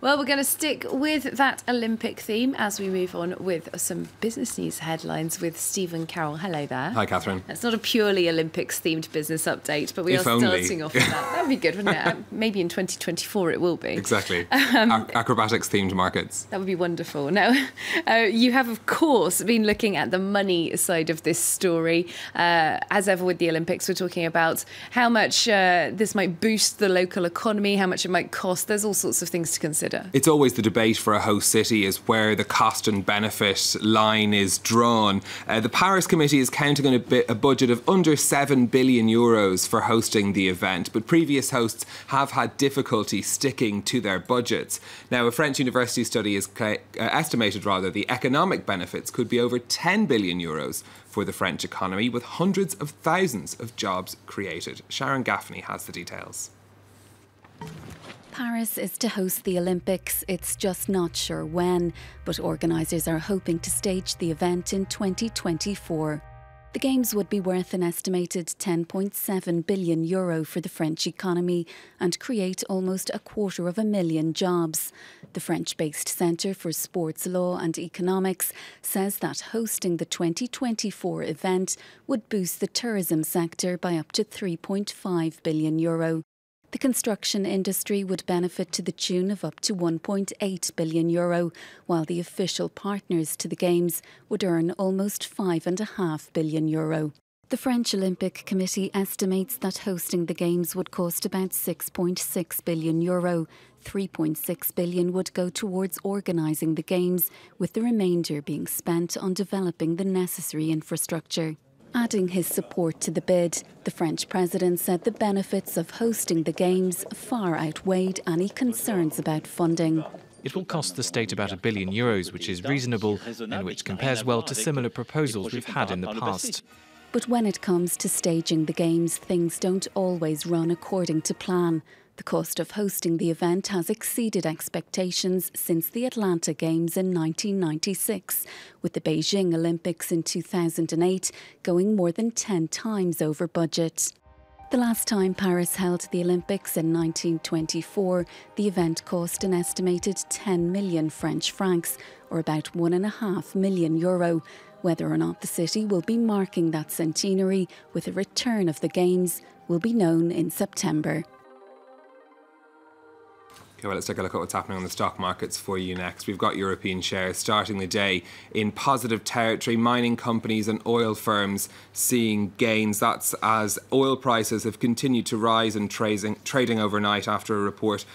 Well, we're going to stick with that Olympic theme as we move on with some business news headlines with Stephen Carroll. Hello there. Hi, Catherine. It's not a purely Olympics-themed business update, but we are only. starting off with that. That would be good, wouldn't it? Maybe in 2024 it will be. Exactly. Acrobatics-themed markets. That would be wonderful. Now, you have, of course, been looking at the money side of this story. As ever with the Olympics, we're talking about how much this might boost the local economy, how much it might cost. There's all sorts of things to consider. It's always the debate for a host city is where the cost and benefit line is drawn. The Paris Committee is counting on a budget of under €7 billion for hosting the event, but previous hosts have had difficulty sticking to their budgets. Now, a French university study has estimated the economic benefits could be over €10 billion for the French economy, with hundreds of thousands of jobs created. Sharon Gaffney has the details. Paris is to host the Olympics. It's just not sure when, but organisers are hoping to stage the event in 2024. The Games would be worth an estimated €10.7 billion for the French economy and create almost 250,000 jobs. The French-based Centre for Sports Law and Economics says that hosting the 2024 event would boost the tourism sector by up to €3.5 billion. The construction industry would benefit to the tune of up to €1.8 billion, while the official partners to the Games would earn almost €5.5 billion. The French Olympic Committee estimates that hosting the Games would cost about €6.6 billion. €3.6 billion would go towards organising the Games, with the remainder being spent on developing the necessary infrastructure. Adding his support to the bid, the French president said the benefits of hosting the Games far outweighed any concerns about funding. It will cost the state about €1 billion, which is reasonable and which compares well to similar proposals we've had in the past. But when it comes to staging the Games, things don't always run according to plan. The cost of hosting the event has exceeded expectations since the Atlanta Games in 1996, with the Beijing Olympics in 2008 going more than 10 times over budget. The last time Paris held the Olympics in 1924, the event cost an estimated 10 million French francs, or about €1.5 million. Whether or not the city will be marking that centenary with a return of the Games will be known in September. Okay, well, let's take a look at what's happening on the stock markets for you next. We've got European shares starting the day in positive territory. Mining companies and oil firms seeing gains. That's as oil prices have continued to rise and trading overnight after a report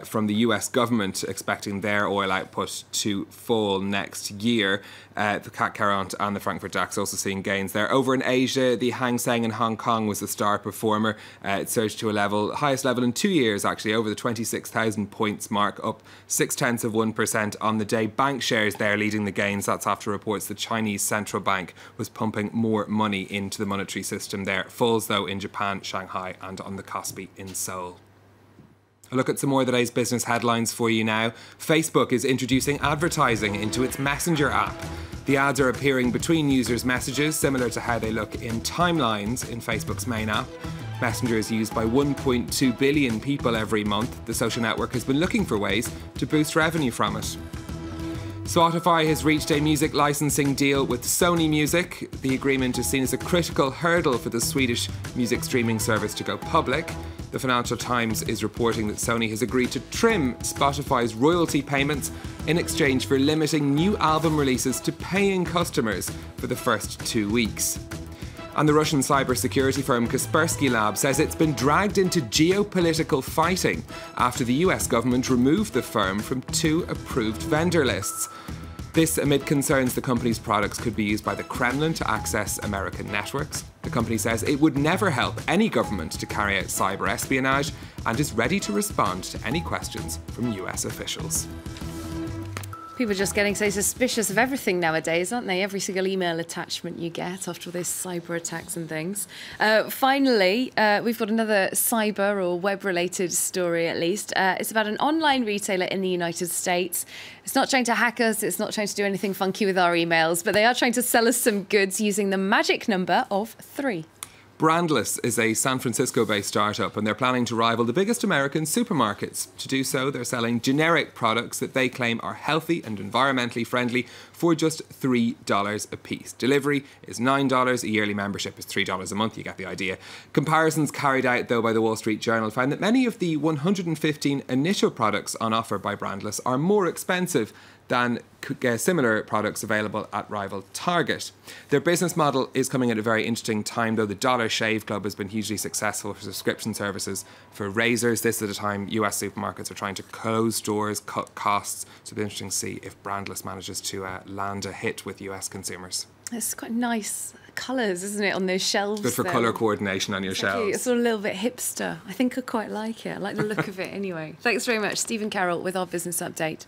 from the US government expecting their oil output to fall next year. The CAC 40 and the Frankfurt DAX also seeing gains there. Over in Asia, the Hang Seng in Hong Kong was the star performer. It surged to a highest level in 2 years, actually, over the 26,000 points mark, up 0.6% on the day. Bank shares there leading the gains. That's after reports the Chinese central bank was pumping more money into the monetary system there. Falls, though, in Japan, Shanghai and on the Kospi in Seoul. A look at some more of today's business headlines for you now. Facebook is introducing advertising into its Messenger app. The ads are appearing between users' messages, similar to how they look in timelines in Facebook's main app. Messenger is used by 1.2 billion people every month. The social network has been looking for ways to boost revenue from it. Spotify has reached a music licensing deal with Sony Music. The agreement is seen as a critical hurdle for the Swedish music streaming service to go public. The Financial Times is reporting that Sony has agreed to trim Spotify's royalty payments in exchange for limiting new album releases to paying customers for the first 2 weeks. And the Russian cybersecurity firm Kaspersky Lab says it's been dragged into geopolitical fighting after the US government removed the firm from 2 approved vendor lists. This amid concerns the company's products could be used by the Kremlin to access American networks. The company says it would never help any government to carry out cyber espionage and is ready to respond to any questions from US officials. People are just getting so suspicious of everything nowadays, aren't they? Every single email attachment you get after all those cyber attacks and things. Finally, we've got another cyber or web-related story, at least. It's about an online retailer in the United States. It's not trying to hack us. It's not trying to do anything funky with our emails, but they are trying to sell us some goods using the magic number of 3. Brandless is a San Francisco-based startup, and they're planning to rival the biggest American supermarkets. To do so, they're selling generic products that they claim are healthy and environmentally friendly for just $3 a piece. Delivery is $9, a yearly membership is $3 a month, you get the idea. Comparisons carried out, though, by the Wall Street Journal found that many of the 115 initial products on offer by Brandless are more expensive than similar products available at rival Target. Their business model is coming at a very interesting time, though. The Dollar Shave Club has been hugely successful for subscription services for razors. This is at a time US supermarkets are trying to close stores, cut costs. So it'll be interesting to see if Brandless manages to land a hit with US consumers. It's quite nice colours, isn't it, on those shelves? Good for colour coordination on your shelves. It's sort of a little bit hipster. I think I quite like it. I like the look of it anyway. Thanks very much, Stephen Carroll, with our business update.